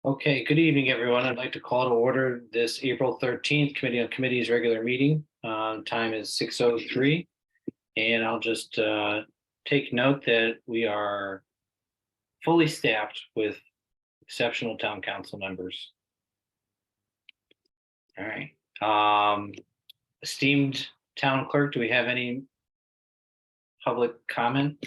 Okay, good evening, everyone. I'd like to call to order this April 13th Committee on Committees regular meeting. Time is 6:03. And I'll just take note that we are fully staffed with exceptional town council members. All right. Esteemed town clerk, do we have any public comment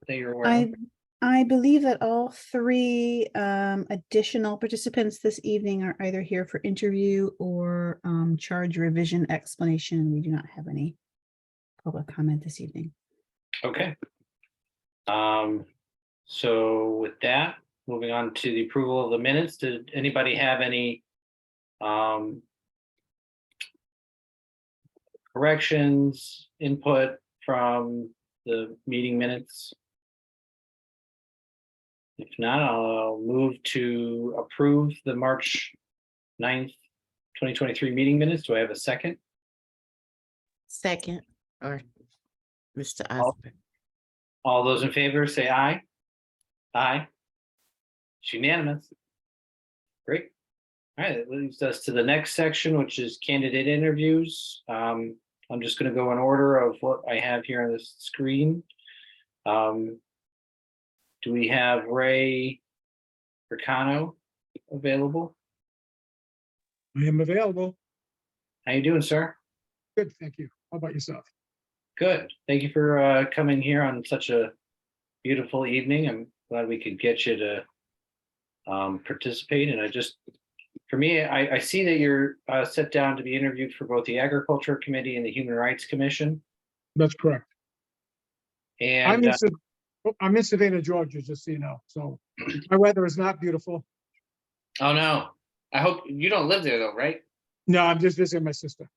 that you're aware of? I believe that all three additional participants this evening are either here for interview or charge revision explanation. We do not have any public comment this evening. Okay. So with that, moving on to the approval of the minutes, did anybody have any corrections, input from the meeting minutes? If not, I'll move to approve the March 9th, 2023 meeting minutes. Do I have a second? Second, or Mr. All- Osborne. All those in favor say aye. Aye. It's unanimous. Great. All right, that leads us to the next section, which is candidate interviews. I'm just going to go in order of what I have here on the screen. Do we have Ray Ricano available? I am available. How you doing, sir? Good, thank you. How about yourself? Good. Thank you for coming here on such a beautiful evening. I'm glad we could get you to participate. And for me, I see that you're set down to be interviewed for both the Agriculture Committee and the Human Rights Commission. That's correct. And I'm in Savannah, Georgia, just so you know. So my weather is not beautiful. oh no, I hope you don't live there though, right? No, I'm just visiting my sister.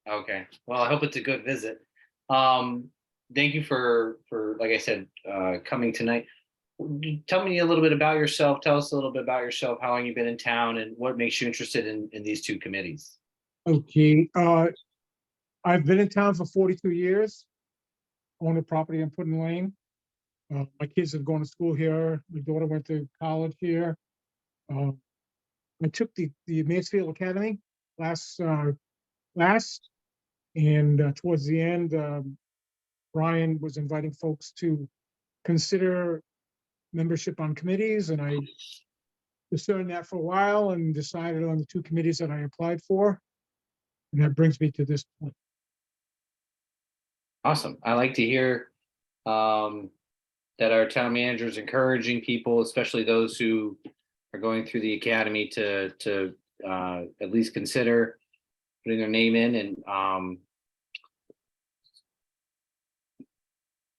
Okay. Well, I hope it's a good visit. Thank you for like I said, coming tonight. Tell me a little bit about yourself. Tell us a little bit about yourself, how long you've been in town, and what makes you interested in these two committees. Okay. I've been in town for 42 years. Own a property in Puddin Lane. My kids have gone to school here. My daughter went to college here. I took the Mansfield Academy last, and towards the end, Brian was inviting folks to consider membership on committees, and I discerned that for a while and decided on the two committees that I applied for. And that brings me to this point. Awesome. I like to hear that our town manager is encouraging people, especially those who are going through the academy, to at least consider putting their name in. And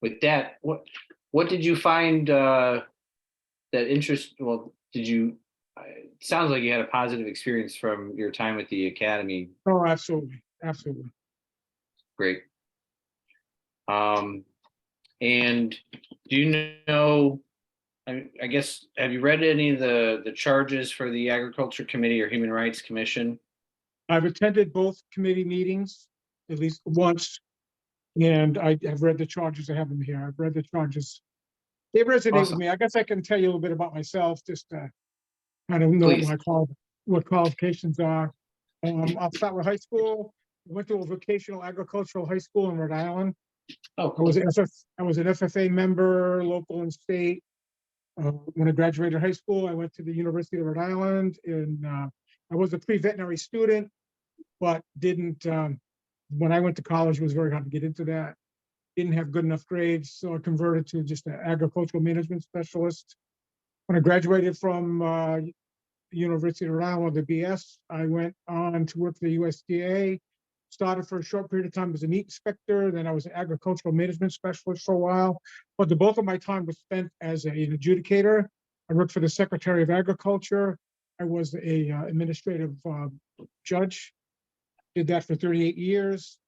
with that, what did you find that interest? Well, it sounds like you had a positive experience from your time with the academy. Oh, absolutely, absolutely. Great. And do you know, I guess, have you read any of the charges for the Agriculture Committee or Human Rights Commission? I've attended both committee meetings at least once, and I have read the charges. I have them here. I've read the charges. They resonate Awesome. with me. I guess I can tell you a little bit about myself, just to kind of know Please. what qualifications are. I'll start with high school. I went to a vocational agricultural high school in Rhode Island. Oh, I cool. was an FFA member, local and state. When I graduated high school, I went to the University of Rhode Island, and I was a pre-veterinary student, but didn't. When I went to college, it was very hard to get into that. Didn't have good enough grades, so I converted to just an agricultural management specialist. When I graduated from University of Rhode Island with the BS, I went on to work for the USDA. Started for a short period of time as a meat inspector, then I was an agricultural management specialist for a while. But the bulk of my time was spent as an adjudicator. I worked for the Secretary of Agriculture. I was a administrative judge. Did that for 38 years.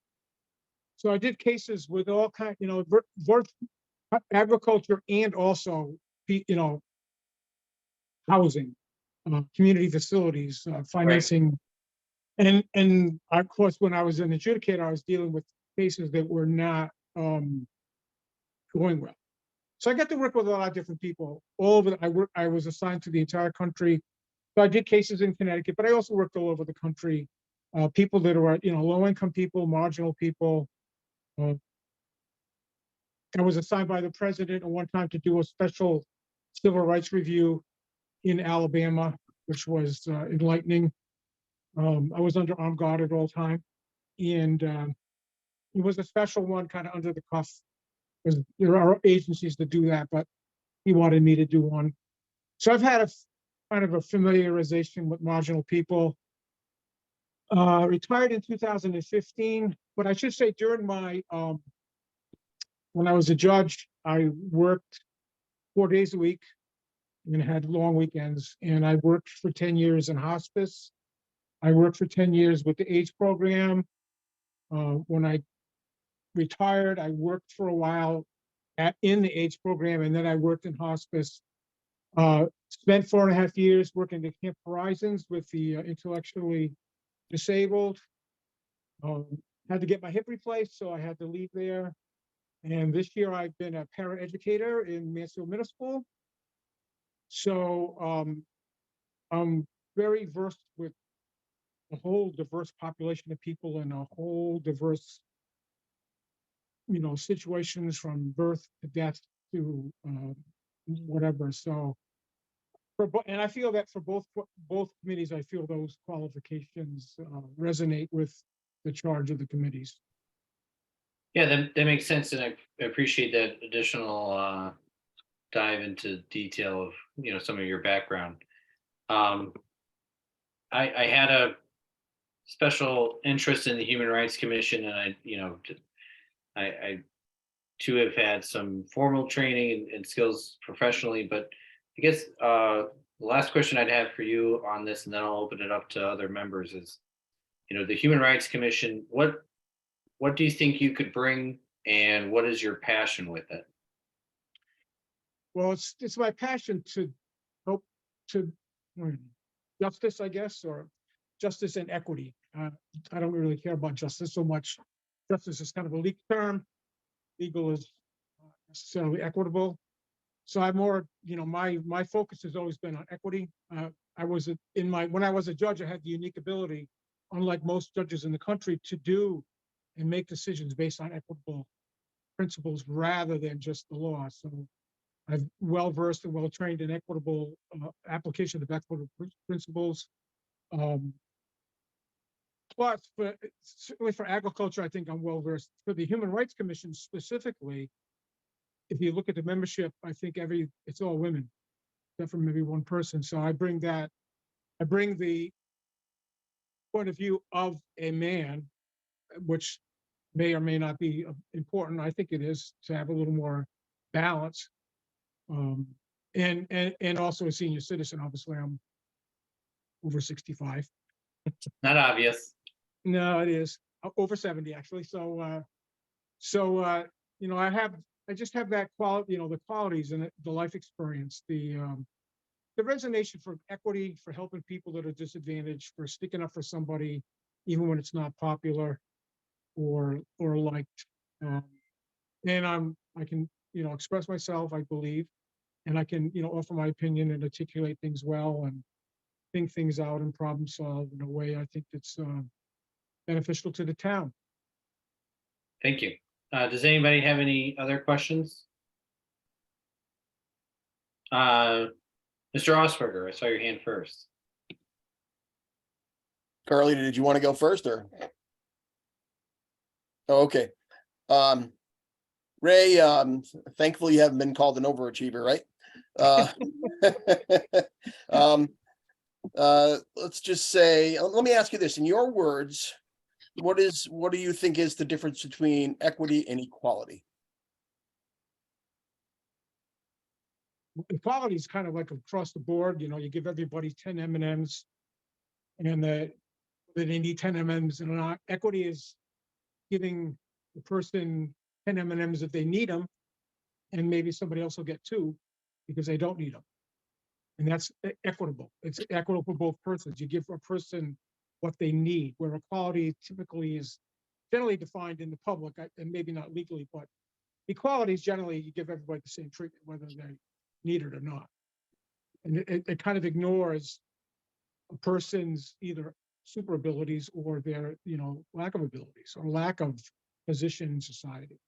So I did cases with all kinds, both agriculture and also, housing, community facilities, financing. And of course, when I was an adjudicator, I was dealing with cases that were not going well. So I got to work with a lot of different people. I was assigned to the entire country So I did cases in Connecticut, but I also worked all over the country. People that are, low-income people, marginal people. Uh, I was assigned by the president at one time to do a special civil rights review in Alabama, which was enlightening. I was under armed guard at all time, and it was a special one, kind of under the cuff, because there are agencies that do that, but he wanted me to do one. So I've had a kind of a familiarization with marginal people. Retired in 2015, but I should say during my when I was a judge, I worked 4 days a week and had long weekends. And I worked for 10 years in hospice. I worked for 10 years with the AIDS program. When I retired, I worked for a while in the AIDS program, and then I worked in hospice. Spent 4.5 years working at Camp Horizons with the intellectually disabled. Had to get my hip replaced, so I had to leave there. And this year I've been a paraeducator in Mansfield Middle School. So I'm very versed with a whole diverse population of people and a whole diverse, situations from birth to death to whatever. So, and I feel that for both committees, I feel those qualifications resonate with the charge of the committees. Yeah, that makes sense, and I appreciate that additional dive into detail of some of your background. I had a special interest in the Human Rights Commission, and I too have had some formal training and skills professionally. But I guess the last question I'd have for you on this, and then I'll open it up to other members, is the Human Rights Commission. What do you think you could bring, and what is your passion with it? Well, it's my passion to help to justice, I guess, or justice and equity. I don't really care about justice so much. Justice is kind of a leak term. Legal is not necessarily equitable. So I'm more, my focus has always been on equity. When I was a judge, I had the unique ability, unlike most judges in the country, to do and make decisions based on equitable principles rather than just the law. So I'm well versed and well trained in equitable application of equitable principles. Plus, certainly for agriculture, I think I'm well versed. For the Human Rights Commission specifically, if you look at the membership, I think it's all women, except for maybe one person. So I bring the point of view of a man, which may or may not be important. I think it is to have a little more balance. And also a senior citizen. Obviously, I'm over 65. Not obvious. No, it is over 70 actually. So I just have that quality, the qualities and the life experience, the resonation for equity, for helping people that are disadvantaged, for sticking up for somebody, even when it's not popular or liked. And I can, express myself, I believe, and I can, offer my opinion and articulate things well and think things out and problem solve in a way I think that's beneficial to the town. Thank you. Does anybody have any other questions? Mr. Osberger, I saw your hand first. Carly, did you want to go first or? Oh, okay. Ray, thankfully you haven't been called an overachiever, right? Let's just say, let me ask you this, in your words, what do you think is the difference between equity and equality? Equality is kind of like across the board, you give everybody 10 M&Ms and they need 10 M&Ms and not. Equity is giving the person 10 M&Ms if they need them, and maybe somebody else will get 2 because they don't need them. And that's equitable. It's equitable for both persons. You give a person what they need, where equality typically is generally defined in the public, and maybe not legally, but equality is generally you give everybody the same treatment, whether they need it or not. And it kind of ignores a person's either super abilities or their, lack of abilities or lack of position in society.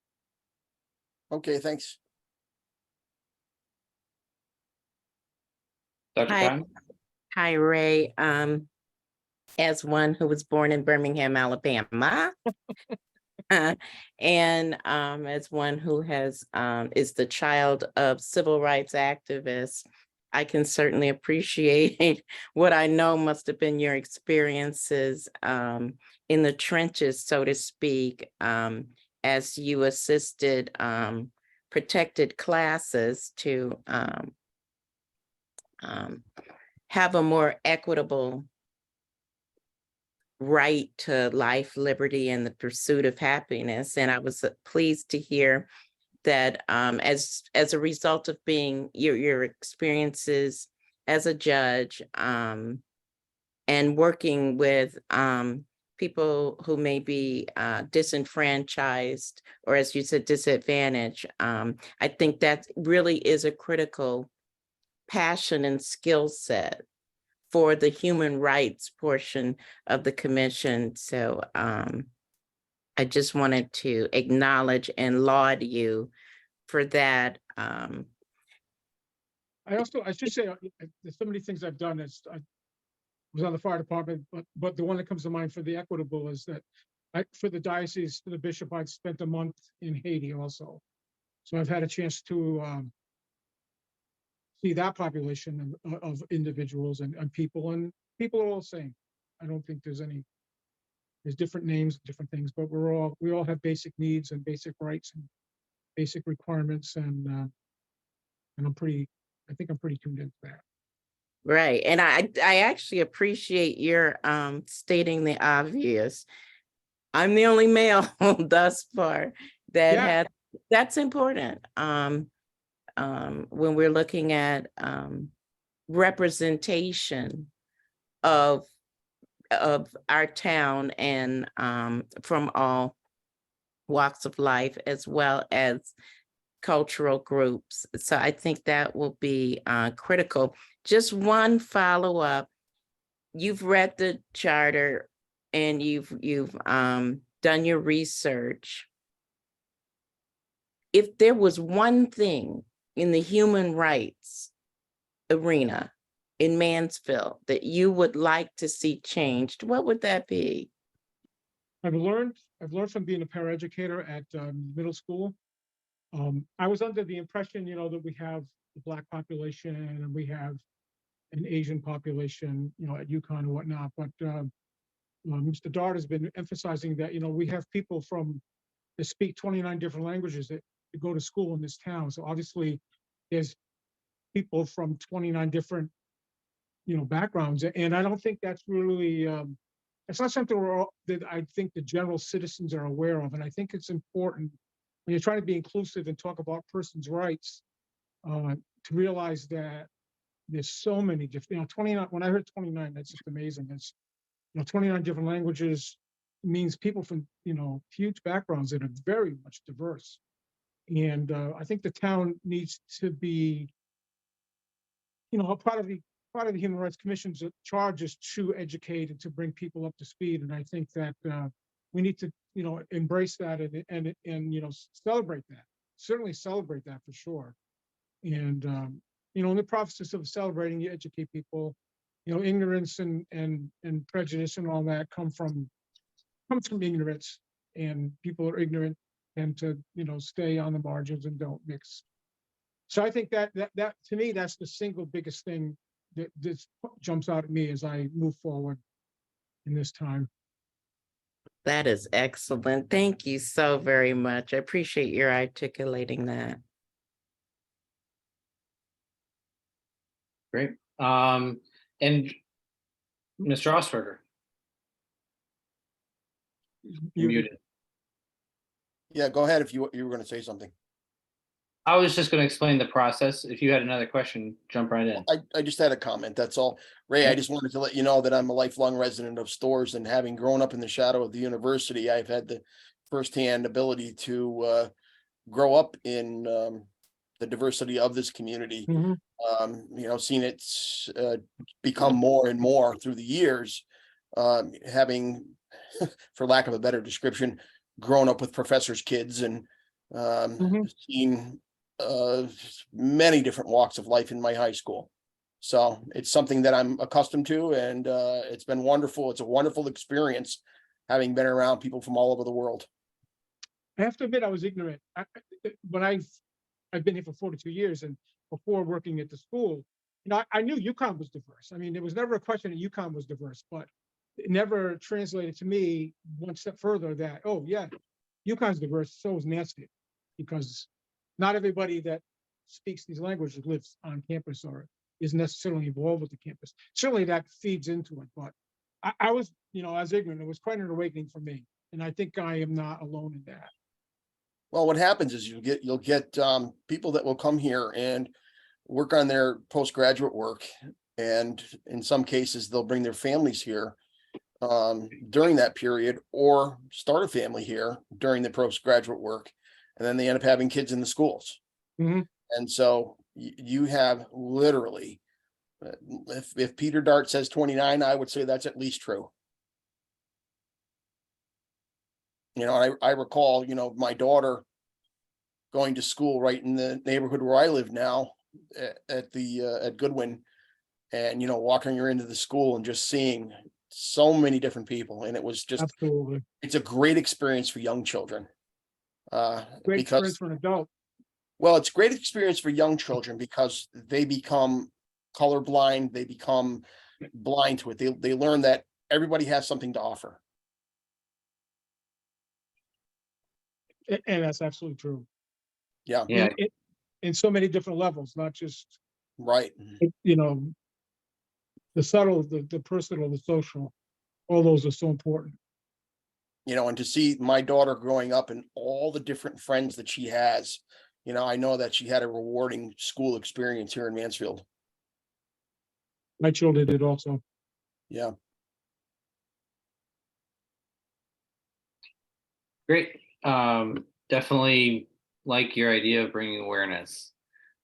Okay, thanks. Dr. Hi. Cotton? Hi, Ray. As one who was born in Birmingham, Alabama, and as one who has is the child of civil rights activists, I can certainly appreciate what I know must have been your experiences in the trenches, so to speak, as you assisted protected classes to have a more equitable right to life, liberty, and the pursuit of happiness. And I was pleased to hear that as a result of being your experiences as a judge and working with people who may be disenfranchised, or as you said, disadvantaged, I think that really is a critical passion and skill set for the human rights portion of the commission. So I just wanted to acknowledge and laud you for that. I should say, there's so many things I've done. I was on the fire department, but the one that comes to mind for the equitable is that for the diocese, for the bishop, I've spent a month in Haiti also. So I've had a chance to see that population of individuals and people, and people are all the same. I don't think there's different names, different things, but we all have basic needs and basic rights and basic requirements, and I think I'm pretty tuned into that. Right. And I actually appreciate your stating the obvious. I'm the only male thus far that Yeah. that's important. When we're looking at representation of our town and from all walks of life, as well as cultural groups. So I think that will be critical. Just one follow-up. You've read the charter and you've done your research. If there was one thing in the human rights arena in Mansfield that you would like to see changed, what would that be? I've learned from being a paraeducator at middle school. I was under the impression, that we have the Black population and we have an Asian population, at UConn and whatnot. But Mr. Dart has been emphasizing that, we have people that speak 29 different languages that go to school in this town. So obviously there's people from 29 different, backgrounds. And I don't think that's really, it's not something that I think the general citizens are aware of. And I think it's important when you're trying to be inclusive and talk about persons' rights, to realize that there's so many different, 29, when I heard 29, that's just amazing. It's, 29 different languages means people from, huge backgrounds that are very much diverse. And I think the town needs to be, a part of the Human Rights Commission's charge is to educate and to bring people up to speed. And I think that we need to, embrace that and celebrate that. Certainly celebrate that for sure. And in the process of celebrating, you educate people. Ignorance and prejudice and all that comes from ignorance, and people are ignorant and to stay on the margins and don't mix. So I think that to me, that's the single biggest thing that jumps out at me as I move forward in this time. That is excellent. Thank you so very much. I appreciate your articulating that. Great. And Mr. Osberger, you're muted. Yeah, go ahead if you were going to say something. I was just going to explain the process. If you had another question, jump right in. I just had a comment, that's all. Ray, I just wanted to let you know that I'm a lifelong resident of Storrs, and having grown up in the shadow of the university, I've had the firsthand ability to grow up in the diversity of this community. Mhm. Seen it become more and more through the years, having, for lack of a better description, grown up with professors' kids and Mhm. seen many different walks of life in my high school. So it's something that I'm accustomed to, and it's been wonderful. It's a wonderful experience having been around people from all over the world. I have to admit, I was ignorant. When I've been here for 42 years, and before working at the school, I knew UConn was diverse. I mean, there was never a question that UConn was diverse, but it never translated to me one step further that, oh yeah, UConn's diverse, so is Mansfield, because not everybody that speaks these languages lives on campus or is necessarily involved with the campus. Certainly that feeds into it, but I was, as ignorant. It was quite an awakening for me, and I think I am not alone in that. Well, what happens is you'll get people that will come here and work on their postgraduate work, and in some cases they'll bring their families here during that period, or start a family here during the postgraduate work, and then they end up having kids in the schools. Mhm. And so you have literally, if Peter Dart says 29, I would say that's at least true. I recall, my daughter going to school right in the neighborhood where I live now at Goodwin, and, walking her into the school and just seeing so many different people. And it was just, Absolutely. it's a great experience for young children. Great experience Because, for an adult. well, it's a great experience for young children because they become colorblind. They become blind to it. They learn that everybody has something to offer. And that's absolutely true. Yeah, Yeah, In so many different levels, not just, right. the subtle, the personal, the social, all those are so important. And to see my daughter growing up and all the different friends that she has, I know that she had a rewarding school experience here in Mansfield. My children did also. Yeah. great. Definitely like your idea of bringing awareness.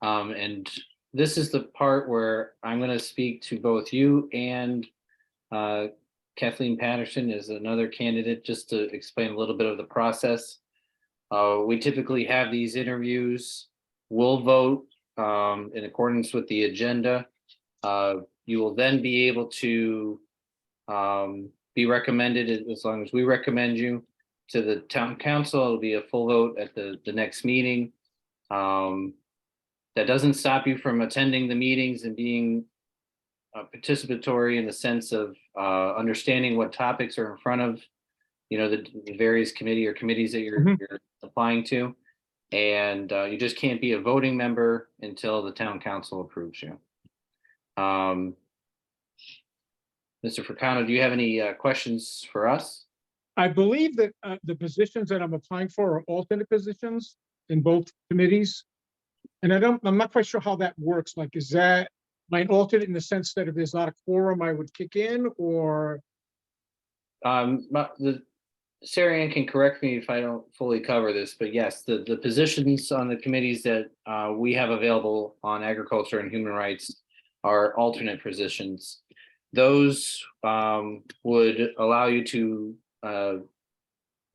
And this is the part where I'm going to speak to both you and Kathleen Patterson is another candidate, just to explain a little bit of the process. We typically have these interviews. We'll vote in accordance with the agenda. You will then be able to be recommended, as long as we recommend you, to the town council. It'll be a full vote at the next meeting. That doesn't stop you from attending the meetings and being participatory in the sense of understanding what topics are in front of, the various committees that Mhm. you're applying to. And you just can't be a voting member until the town council approves you. Mr. Fracano, do you have any questions for us? I believe that the positions that I'm applying for are alternate positions in both committees. And I'm not quite sure how that works. Like, is that my alternate in the sense that if there's not a quorum, I would kick in, or? Sarah Ann can correct me if I don't fully cover this, but yes, the positions on the committees that we have available on agriculture and human rights are alternate positions. Those would allow you to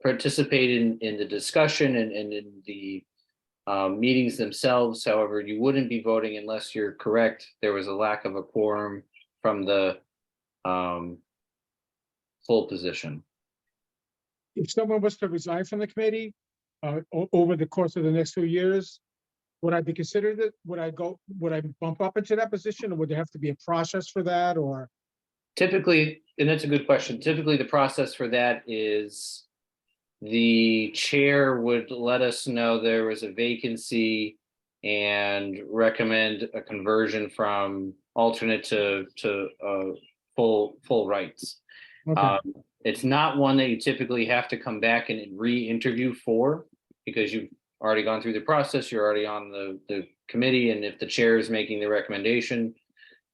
participate in the discussion and in the meetings themselves. However, you wouldn't be voting unless you're correct. There was a lack of a quorum from the full position. If someone was to resign from the committee over the course of the next 2 years, would I be considered it? Would I bump up into that position, or would there have to be a process for that, or? Typically, and that's a good question. Typically, the process for that is the chair would let us know there was a vacancy and recommend a conversion from alternate to full rights. Okay. It's not one that you typically have to come back and re-interview for, because you've already gone through the process, you're already on the committee, and if the chair is making the recommendation,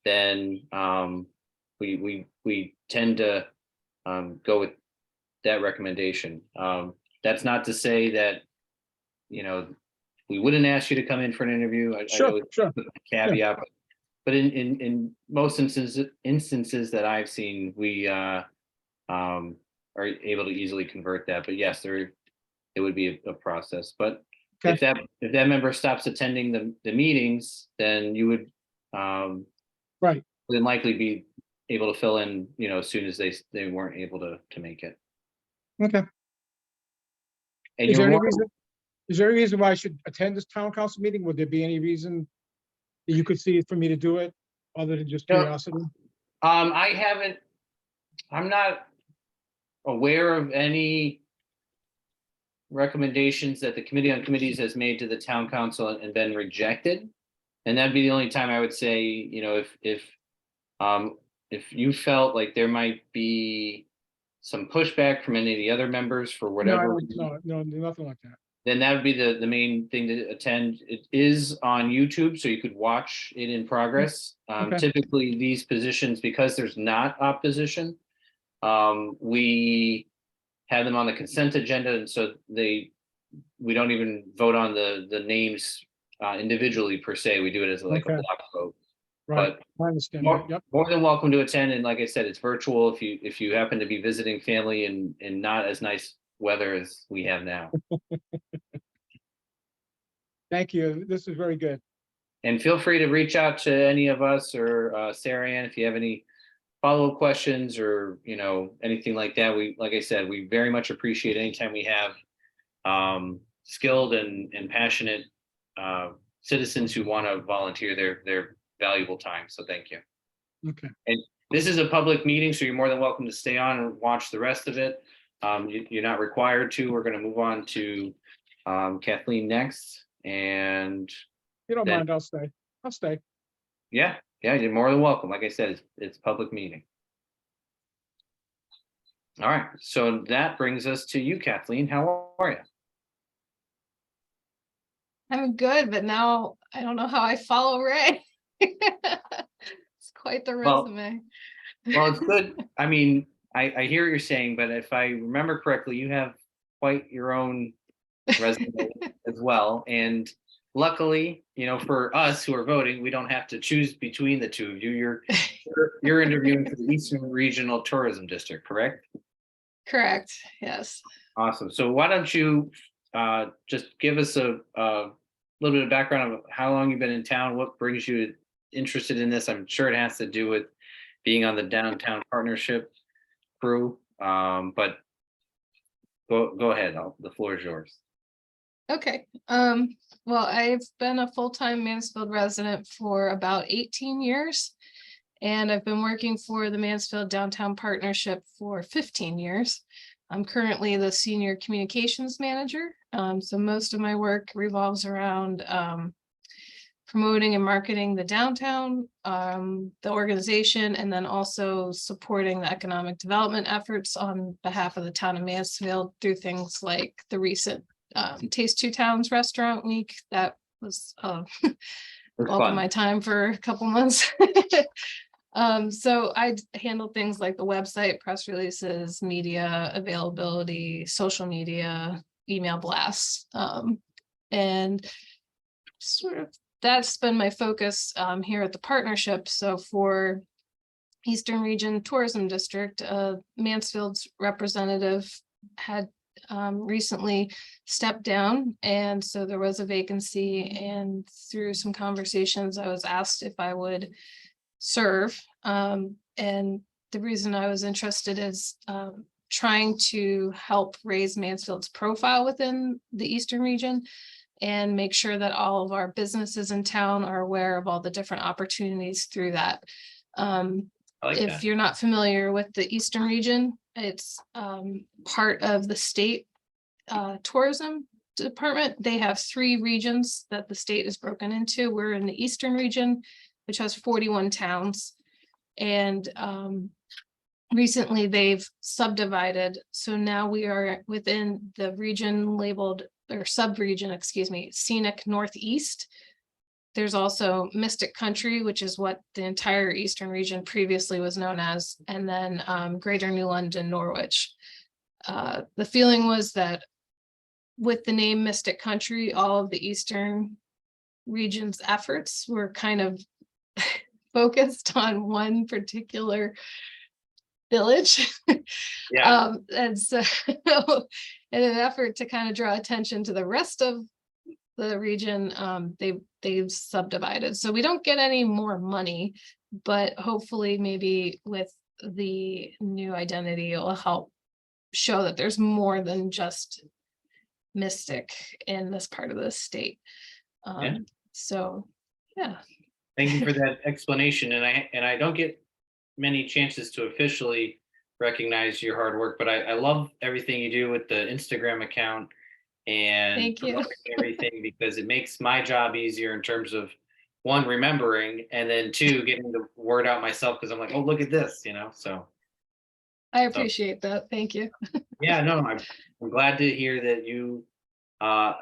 then we tend to go with that recommendation. That's not to say that, we wouldn't ask you to come in for an interview. I Sure, always sure. put a caveat, but in most instances that I've seen, we are able to easily convert that. But yes, it would be a process. But if that member stops attending the meetings, then you would Right. then likely be able to fill in, as soon as they weren't able to make it. Okay. And Is there you're any reason, is there any reason why I should attend this town council meeting? Would there be any reason that you could see for me to do it other than just No. curiosity? I'm not aware of any recommendations that the Committee on Committees has made to the town council and been rejected. And that'd be the only time I would say, if you felt like there might be some pushback from any of the other members for No, whatever reason, no, nothing like that. then that would be the main thing to attend. It is on YouTube, so you could watch it in progress. Okay. Typically, these positions, because there's not opposition, we have them on the consent agenda, and so we don't even vote on the names individually per se. We do it as like a Okay. block vote. Right, But I understand. more, Yep, more than welcome to attend, and like I said, it's virtual if you happen to be visiting family in not as nice weather as we have now. thank you. This is very good. And feel free to reach out to any of us or Sarah Ann if you have any follow-up questions or anything like that. Like I said, we very much appreciate anytime we have skilled and passionate citizens who want to volunteer their valuable time. So thank you. Okay, And this is a public meeting, so you're more than welcome to stay on and watch the rest of it. You're not required to. We're going to move on to Kathleen next. And you don't Then- mind, I'll stay. I'll stay. yeah, you're more than welcome. Like I said, it's a public meeting. All right, so that brings us to you, Kathleen. How are you? I'm good, but now I don't know how I follow Ray. It's quite the Well- resume. Well, it's good. I mean, I hear what you're saying, but if I remember correctly, you have quite your own resume as well. And luckily, for us who are voting, we don't have to choose between the two of you. You're interviewing for the Eastern Regional Tourism District, correct? Correct, yes. Awesome. So why don't you just give us a little bit of background of how long you've been in town, what brings you interested in this? I'm sure it has to do with being on the downtown partnership crew, but go ahead. The floor is yours. Okay, well, I've been a full-time Mansfield resident for about 18 years. And I've been working for the Mansfield Downtown Partnership for 15 years. I'm currently the Senior Communications Manager. So most of my work revolves around promoting and marketing the downtown, the organization, and then also supporting the economic development efforts on behalf of the town of Mansfield through things like the recent Taste Two Towns Restaurant Week. That was It's bulk of fun. my time for a couple months. So I handle things like the website, press releases, media availability, social media, email blasts. And sort of that's been my focus here at the partnership. So for Eastern Region Tourism District, Mansfield's representative had recently stepped down, and so there was a vacancy, and through some conversations I was asked if I would serve, and the reason I was interested is trying to help raise Mansfield's profile within the Eastern region and make sure that all of our businesses in town are aware of all the different opportunities through that. I like If that. you're not familiar with the Eastern region, it's part of the state tourism department. They have 3 regions that the state is broken into. We're in the Eastern region, which has 41 towns. And recently they've subdivided. So now we are within the region labeled, or sub-region, excuse me, Scenic Northeast. There's also Mystic Country, which is what the entire Eastern region previously was known as, and then Greater New London, Norwich. The feeling was that with the name Mystic Country, all of the Eastern region's efforts were kind of focused on one particular village. Yeah, And so in an effort to kind of draw attention to the rest of the region, they've subdivided. So we don't get any more money, but hopefully maybe with the new identity, it'll help show that there's more than just Mystic in this part of the state. Yeah. So, yeah. thank you for that explanation. And I don't get many chances to officially recognize your hard work, but I love everything you do with the Instagram account and Thank you. promoting everything, because it makes my job easier in terms of, one, remembering, and then two, getting the word out myself, because I'm like, oh, look at this, so. I appreciate that. Thank you. Yeah, no, I'm glad to hear that you, uh,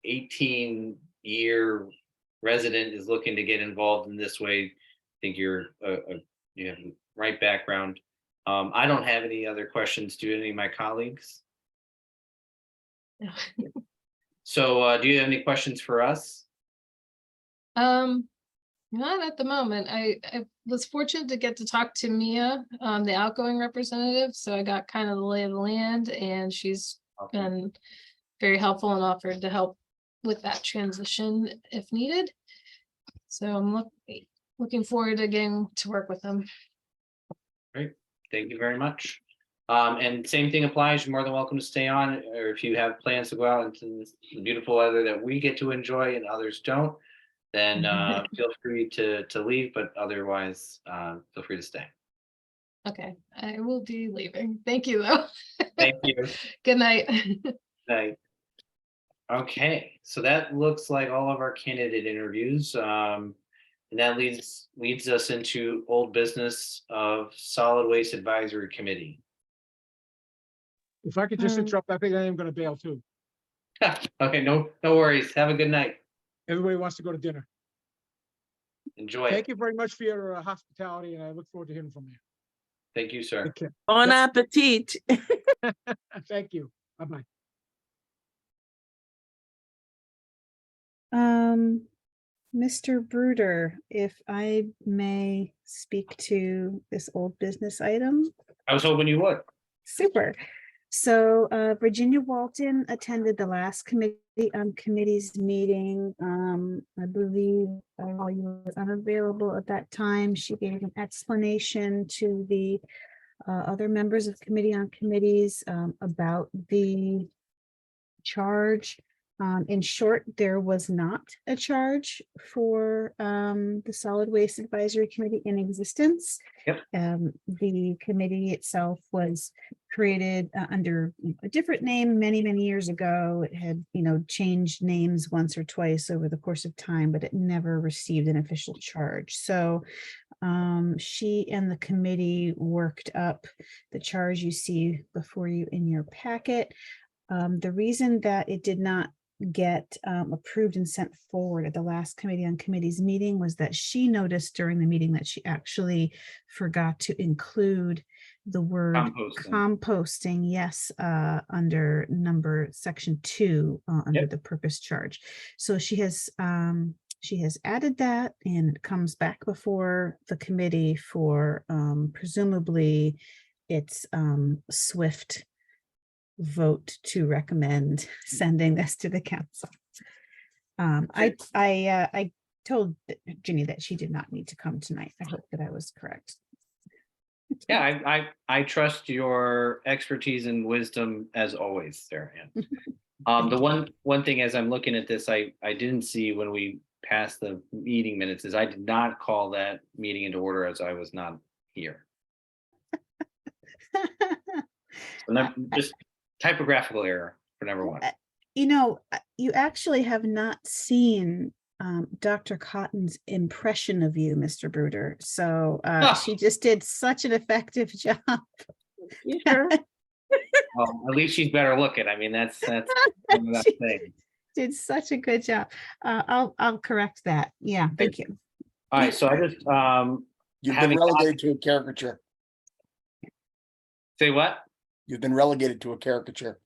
18-year resident is looking to get involved in this way. I think you have the right background. I don't have any other questions. Do any of my colleagues? So, do you have any questions for us? Not at the moment. I was fortunate to get to talk to Mia, the outgoing representative, so I got kind of the lay of the land, and she's Okay. been very helpful and offered to help with that transition if needed. So I'm looking forward to getting to work with them. Great, thank you very much. And same thing applies, you're more than welcome to stay on, or if you have plans to go out into this beautiful weather that we get to enjoy and others don't, then feel free to leave, but otherwise, feel free to stay. Okay, I will be leaving. Thank you, though. Thank you. Good night. Night. Okay, so that looks like all of our candidate interviews. And that leads us into old business of Solid Waste Advisory Committee. If I could just Um, interrupt, I think I am gonna bail too. Okay, no worries. Have a good night. Everybody wants to go to dinner. Enjoy Thank it. you very much for your hospitality, and I look forward to hearing from you. Thank you, sir. Take care. Bon Yep. appetit. Thank you. Bye-bye. Mr. Bruder, if I may speak to this old business item. I was hoping you would. Super. So Virginia Walton attended the last committee on committees meeting. I believe while you were unavailable at that time, she gave an explanation to the other members of committee on committees about the charge. In short, there was not a charge for the Solid Waste Advisory Committee in existence. Yep. The committee itself was created under a different name many, many years ago. It had, changed names once or twice over the course of time, but it never received an official charge. So she and the committee worked up the charge you see before you in your packet. The reason that it did not get approved and sent forward at the last committee on committees meeting was that she noticed during the meeting that she actually forgot to include the word composting, yes, under section 2 under Yep. the purpose charge. So she has added that, and it comes back before the committee for presumably its swift vote to recommend sending this to the council. I told Ginny that she did not need to come tonight. I hope that I was correct. Yeah, I trust your expertise and wisdom as always, Sarah Ann. The one thing as I'm looking at this, I didn't see when we passed the meeting minutes is I did not call that meeting into order as I was not here. So just typographical error for number one. You actually have not seen Dr. Cotton's impression of you, Mr. Bruder. So she just did such an effective job. You sure? Well, at least she's better looking. I mean, that's She thing. did such a good job. I'll correct that. Yeah, thank you. All right, so I just You've been Having relegated to a caricature. say what? You've been relegated to a caricature.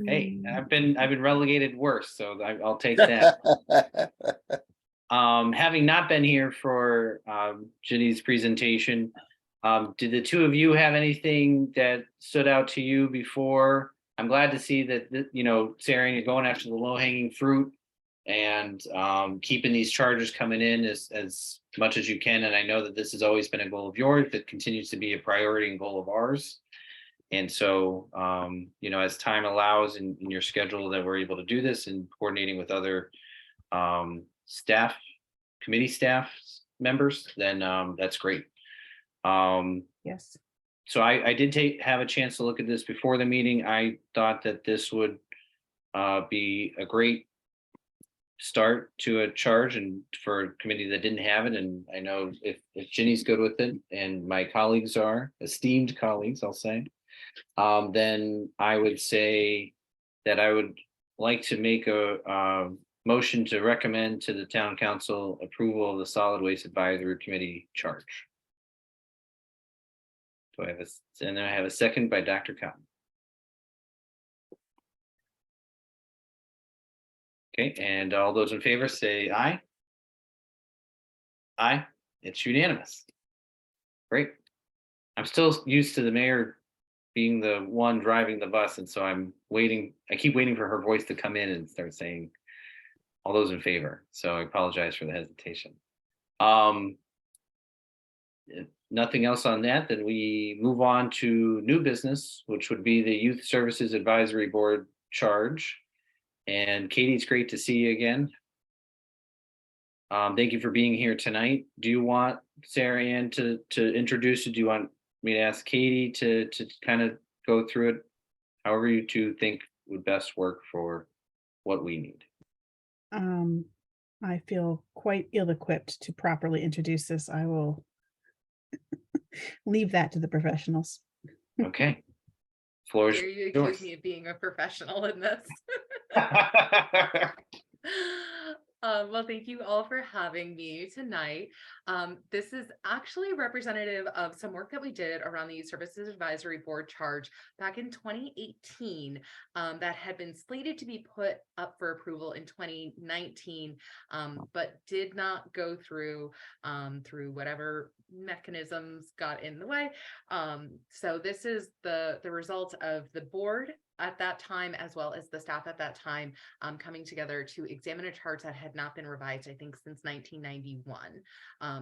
Hey, Mm, I've been relegated worse, so I'll take that. Having not been here for Ginny's presentation, did the two of you have anything that stood out to you before? I'm glad to see that, you know, Sarah, you're going after the low hanging fruit and keeping these charges coming in as much as you can. And I know that this has always been a goal of yours, that continues to be a priority and goal of ours. And so, you know, as time allows in your schedule that we're able to do this and coordinating with other staff, committee staff members, then that's great. Yes. So I did have a chance to look at this before the meeting. I thought that this would be a great start to a charge and for a committee that didn't have it. And I know if Ginny's good with it and my colleagues are, esteemed colleagues, I'll say, then I would say that I would like to make a motion to recommend to the town council approval of the solid waste advisory committee charge. Do I have and then I have a second by Dr. Cotton. Okay, and all those in favor say aye. Aye, it's unanimous. Great. I'm still used to the mayor being the one driving the bus, and so I'm waiting. I keep waiting for her voice to come in and start saying all those in favor. So I apologize for the hesitation. If nothing else on that, then we move on to new business, which would be the Youth Services Advisory Board charge. And Katie, it's great to see you again. Thank you for being here tonight. Do you want Sarah Ann to introduce it? Do you want me to ask Katie to kind of go through it? However you two think would best work for what we need. I feel quite ill-equipped to properly introduce this. I will leave that to the professionals. Okay. Floor is Dare you yours. accuse me of being a professional in this? Well, thank you all for having me tonight. This is actually representative of some work that we did around the Youth Services Advisory Board charge back in 2018 that had been slated to be put up for approval in 2019, but did not go through whatever mechanisms got in the way. So this is the result of the board at that time, as well as the staff at that time, coming together to examine a charge that had not been revised, I think, since 1991.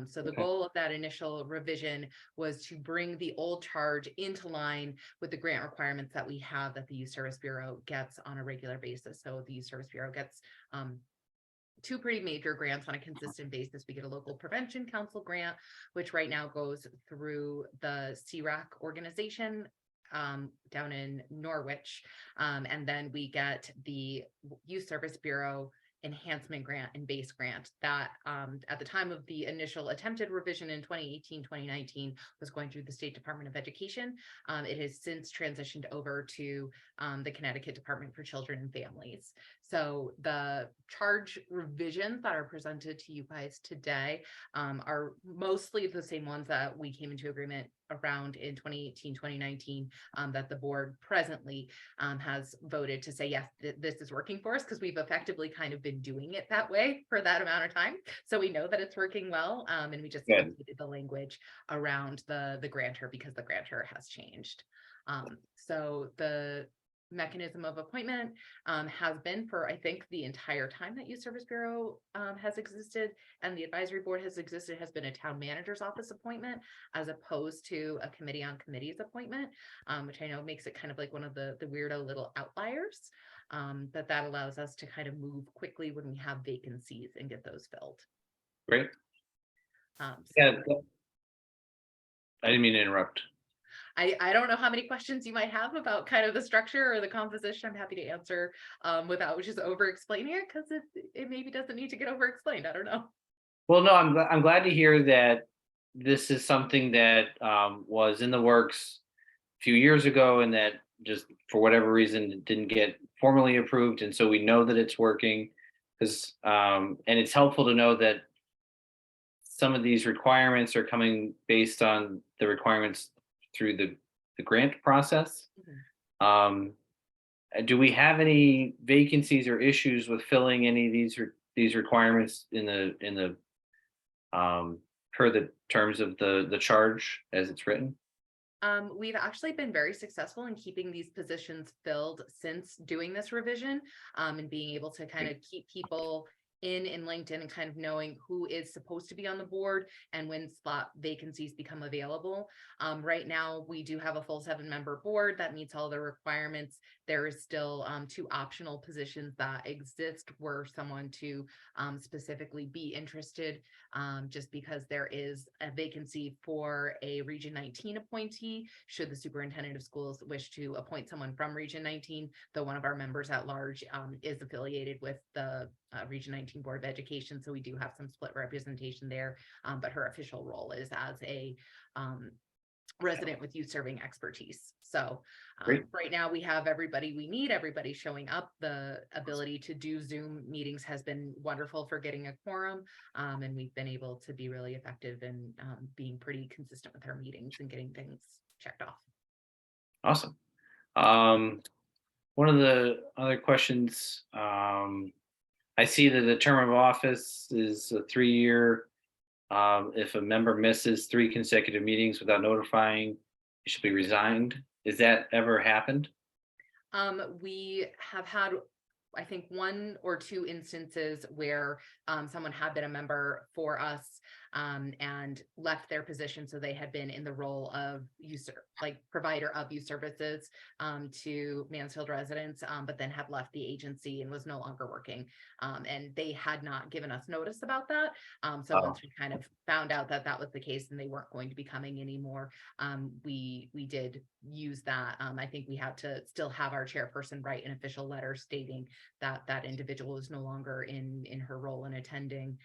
So the Okay. goal of that initial revision was to bring the old charge into line with the grant requirements that we have that the Youth Service Bureau gets on a regular basis. So the Youth Service Bureau gets two pretty major grants on a consistent basis. We get a local prevention council grant, which right now goes through the CRAC organization down in Norwich. And then we get the Youth Service Bureau enhancement grant and base grant that at the time of the initial attempted revision in 2018-2019 was going through the State Department of Education. It has since transitioned over to the Connecticut Department for Children and Families. So the charge revisions that are presented to you guys today are mostly the same ones that we came into agreement around in 2018-2019 that the board presently has voted to say, yes, this is working for us, because we've effectively kind of been doing it that way for that amount of time. So we know that it's working well. And we just updated the language around the grantor because the grantor has changed. So the mechanism of appointment has been for, I think, the entire time that Youth Service Bureau has existed and the advisory board has existed, has been a town manager's office appointment as opposed to a committee on committees appointment, which I know makes it kind of like one of the weirdo little outliers, that allows us to kind of move quickly when we have vacancies and get those filled. Great. So Yeah. I didn't mean to interrupt. I don't know how many questions you might have about kind of the structure or the composition. I'm happy to answer without just over explaining it, because it maybe doesn't need to get over explained. I don't know. Well, no, I'm glad to hear that this is something that was in the works a few years ago and that just for whatever reason it didn't get formally approved. And so we know that it's working, because and it's helpful to know that some of these requirements are coming based on the requirements through the grant process. Mhm. do we have any vacancies or issues with filling any of these requirements in the per the terms of the charge as it's written? We've actually been very successful in keeping these positions filled since doing this revision, and being able to kind of keep people in LinkedIn and kind of knowing who is supposed to be on the board and when slot vacancies become available. Right now, we do have a full 7-member board that meets all the requirements. There is still 2 optional positions that exist were someone to specifically be interested, just because there is a vacancy for a Region 19 appointee, should the superintendent of schools wish to appoint someone from Region 19, though one of our members at large is affiliated with the Region 19 Board of Education. So we do have some split representation there, but her official role is as a resident with youth serving expertise. So Great. right now we have everybody we need, everybody showing up. The ability to do Zoom meetings has been wonderful for getting a quorum. And we've been able to be really effective in being pretty consistent with our meetings and getting things checked off. Awesome. One of the other questions, I see that the term of office is a 3-year. If a member misses 3 consecutive meetings without notifying, it should be resigned. Has that ever happened? We have had, I think, 1 or 2 instances where someone had been a member for us and left their position. So they had been in the role of provider of youth services to Mansfield residents, but then had left the agency and was no longer working. And they had not given us notice about that. So once we kind of found out that that was the case and they weren't going to be coming anymore, we did use that. I think we had to still have our chairperson write an official letter stating that that individual is no longer in her role in attending.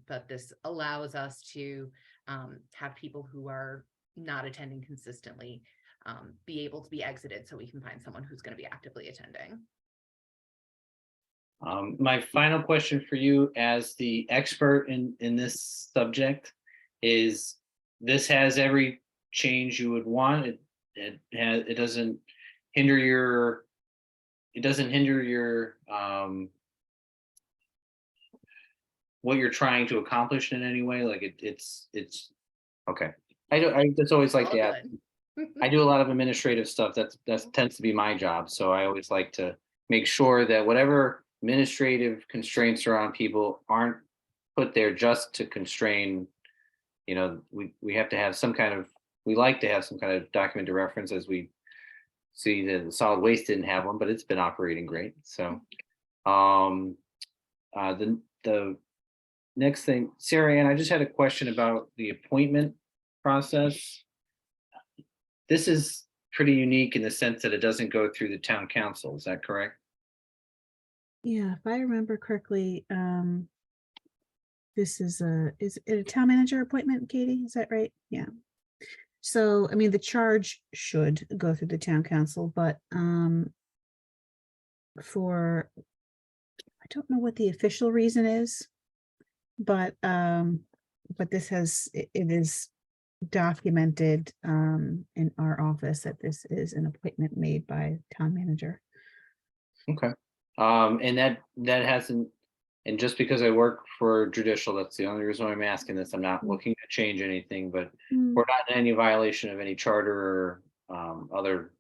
But this allows us to have people who are not attending consistently be able to be exited, so we can find someone who's going to be actively attending. My final question for you as the expert in this subject is, this has every change you would want. It doesn't hinder your what you're trying to accomplish in any way. Like it's okay. I just always like All to ask. good. I do a lot of administrative stuff. That tends to be my job. So I always like to make sure that whatever administrative constraints are on people aren't put there just to constrain. You know, we have to have some kind of, we like to have some kind of documented reference, as we see that the solid waste didn't have one, but it's been operating great. So the next thing, Sarah Ann, I just had a question about the appointment process. This is pretty unique in the sense that it doesn't go through the town council. Is that correct? Yeah, if I remember correctly, this is it a town manager appointment, Katie? Is that right? Yeah. So, I mean, the charge should go through the town council, but I don't know what the official reason is, but this it is documented in our office that this is an appointment made by town manager. Okay. And that hasn't, and just because I work for judicial, that's the only reason why I'm asking this. I'm not looking to change anything, but we're not in any violation of any charter or other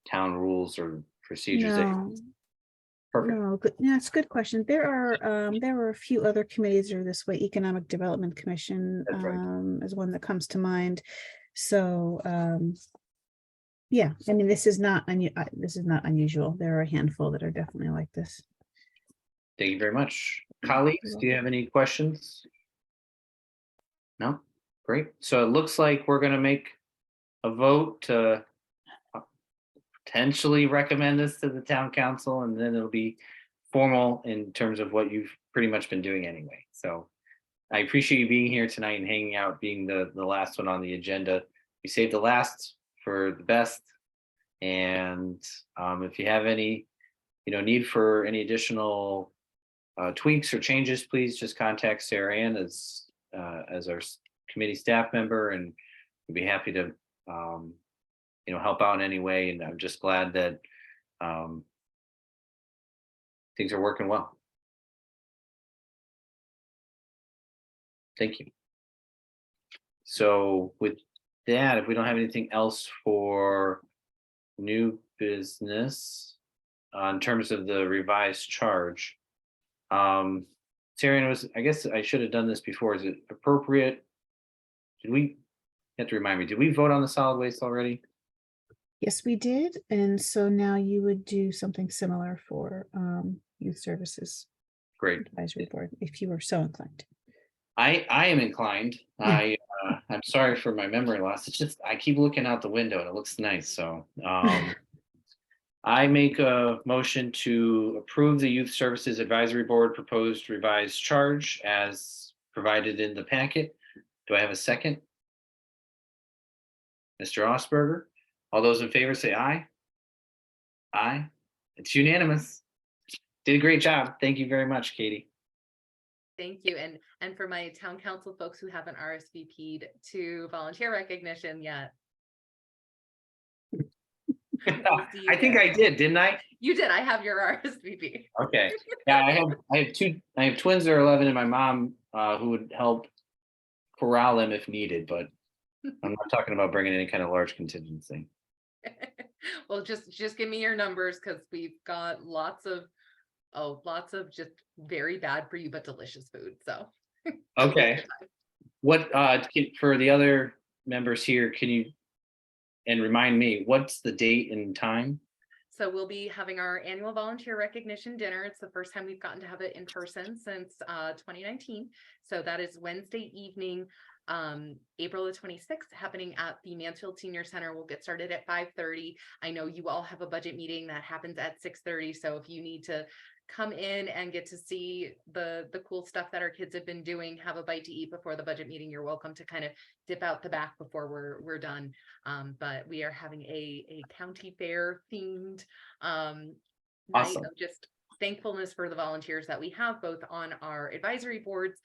town rules or procedures. No, Perfect. no, good. Yeah, it's a good question. There are a few other committees that are this way. Economic Development Commission That's right. is one that comes to mind. So yeah, I mean, this is not unusual. There are a handful that are definitely like this. Thank you very much. Colleagues, do you have any questions? No? Great. So it looks like we're going to make a vote to potentially recommend this to the town council, and then it'll be formal in terms of what you've pretty much been doing anyway. So I appreciate you being here tonight and hanging out, being the last one on the agenda. We saved the last for the best. And if you have any, need for any additional tweaks or changes, please just contact Sarah Ann as our committee staff member, and we'd be happy to help out in any way. And I'm just glad that things are working well. Thank you. So with that, if we don't have anything else for new business in terms of the revised charge, Sarah, I guess I should have done this before. Is it appropriate? You have to remind me, did we vote on the solid waste already? Yes, we did. And so now you would do something similar for Youth Services Great. Advisory Board, if you were so inclined. I am inclined. I'm sorry for my memory loss. It's just I keep looking out the window and it looks nice. So I make a motion to approve the Youth Services Advisory Board proposed revised charge as provided in the packet. Do I have a second? Mr. Osberger, all those in favor say aye. Aye. It's unanimous. Did a great job. Thank you very much, Katie. Thank you. And for my town council folks who haven't RSVP'd to volunteer recognition yet. See you I think there. I did, didn't I? You did. I have your RSVP. Okay. Yeah, I have twins that are 11 and my mom who would help corral them if needed, but I'm not talking about bringing any kind of large contingency. Well, just give me your numbers because we've got lots of just very bad for you but delicious food. So Okay. What for the other members here, can you and remind me what's the date and time? So we'll be having our annual volunteer recognition dinner. It's the first time we've gotten to have it in person since 2019. So that is Wednesday evening, April the 26th, happening at the Mansfield Senior Center. We'll get started at 5:30. I know you all have a budget meeting that happens at 6:30. So if you need to come in and get to see the cool stuff that our kids have been doing, have a bite to eat before the budget meeting, you're welcome to kind of dip out the back before we're done. But we are having a county fair themed night Awesome. of just thankfulness for the volunteers that we have both on our advisory boards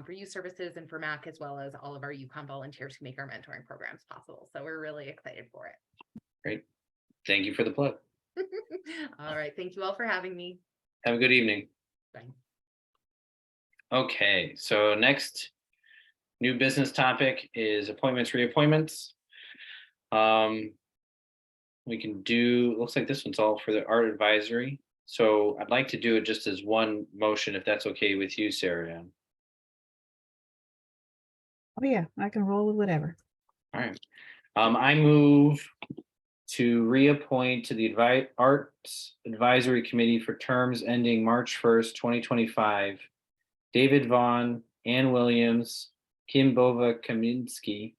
for youth services and for MAC, as well as all of our Yukon volunteers who make our mentoring programs possible. So we're really excited for it. Great. Thank you for the plug. All right. Thank you all for having me. Have a good evening. Bye. Okay, so next new business topic is appointments, reappointments. We can do, looks like this one's all for the art advisory. So I'd like to do it just as one motion, if that's okay with you, Sarah Ann. Oh, yeah, I can roll with whatever. All right. I move to reappoint to the Arts Advisory Committee for terms ending March 1st, 2025. David Vaughn, Ann Williams, Kim Bova Kaminsky,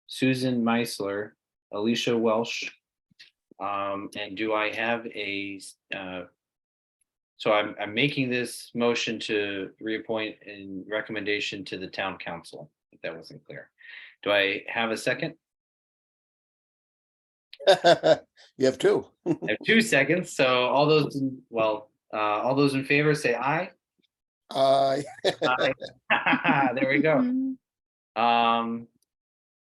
Susan Meisler, Alicia Welsh. And do I have a, so I'm making this motion to reappoint in recommendation to the town council, if that wasn't clear. Do I have a second? You have two. I have 2 seconds, so all those, all those in favor say aye. Aye. Aye. There we go. Mhm.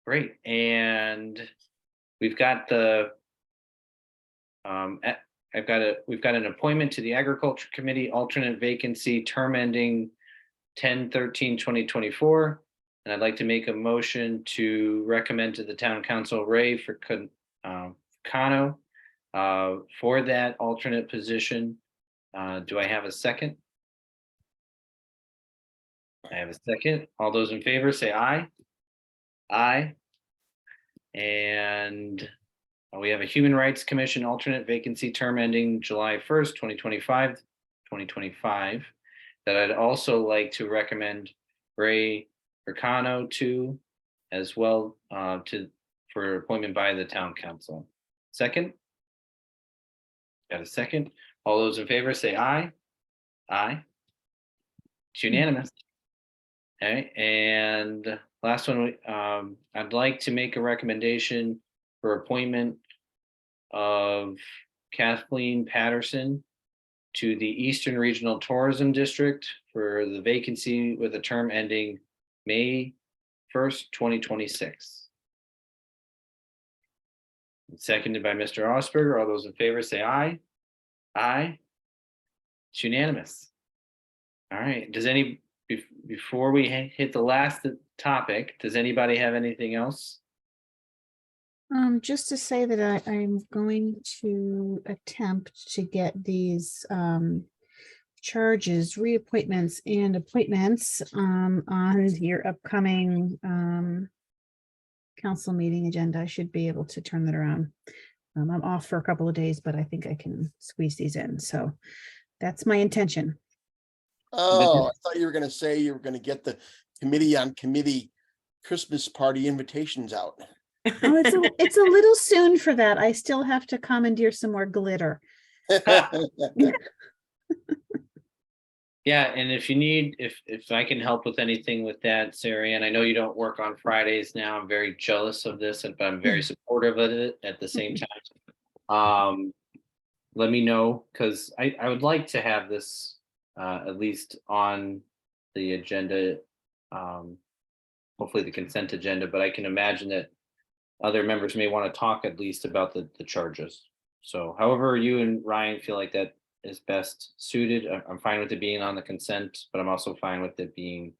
Great, and we've got the, we've got an appointment to the Agriculture Committee, alternate vacancy, term ending 10/13/2024. And I'd like to make a motion to recommend to the town council Ray Cano for that alternate position. Do I have a second? I have a second. All those in favor say aye. Aye. And we have a Human Rights Commission alternate vacancy, term ending July 1st, 2025, that I'd also like to recommend Ray Hircano to, as well, for appointment by the town council. Second? Got a second? All those in favor say aye. Aye. It's unanimous. All right, and last one, I'd like to make a recommendation for appointment of Kathleen Patterson to the Eastern Regional Tourism District for the vacancy with a term ending May 1st, 2026. Seconded by Mr. Osberger. All those in favor say aye. Aye. It's unanimous. All right, before we hit the last topic, does anybody have anything else? Just to say that I'm going to attempt to get these charges, reappointments and appointments on your upcoming council meeting agenda. I should be able to turn that around. I'm off for a couple of days, but I think I can squeeze these in. So that's my intention. Oh, I thought you were gonna say you were gonna get the committee on committee Christmas party invitations out. Oh, it's a little soon for that. I still have to commandeer some more glitter. Yeah, and if you need, if I can help with anything with that, Sarah Ann, I know you don't work on Fridays now. I'm very jealous of this, but I'm very supportive of it at the same time. Let me know, because I would like to have this at least on the agenda. Hopefully the consent agenda, but I can imagine that other members may want to talk at least about the charges. So however you and Ryan feel like that is best suited, I'm fine with it being on the consent, but I'm also fine with it being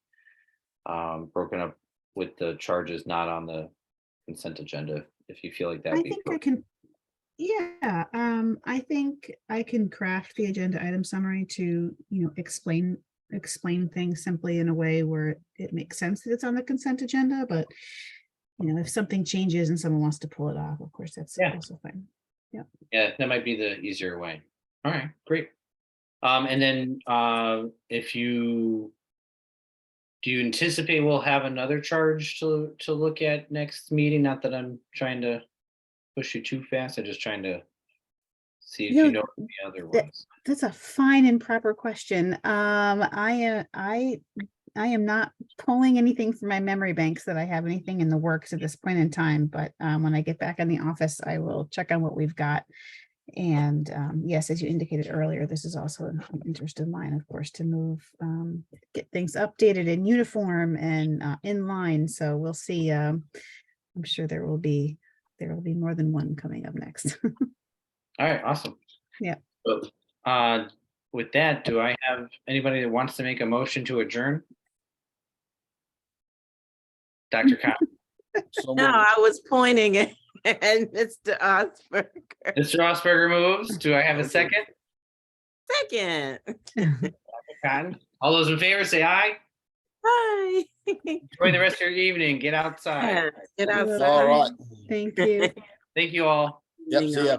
broken up with the charges not on the consent agenda, if you feel like that I would be. think I can, yeah, I think I can craft the agenda item summary to, explain things simply in a way where it makes sense that it's on the consent agenda, but if something changes and someone wants to pull it off, of course, that's Yeah. also fine. Yeah, that might be the easier way. All right, great. And then do you anticipate we'll have another charge to look at next meeting? Not that I'm trying to push you too fast. I'm just trying to see if you know the other ones. That's a fine and proper question. I am not pulling anything from my memory banks that I have anything in the works at this point in time, but when I get back in the office, I will check on what we've got. And yes, as you indicated earlier, this is also an interest of mine, of course, to move, get things updated in uniform and in line. So we'll see. I'm sure there will be more than one coming up next. All right, awesome. Yeah. So, with that, do I have anybody that wants to make a motion to adjourn? Dr. Kyle, So No, moved. I was pointing at Mr. Osberger. Mr. Osberger moves. Do I have a second? Second. Cotton. All those in favor say aye. Hi. Enjoy the rest of your evening. Get outside. Get All outside. All right. Thank you. Thank you all. Yep, see ya.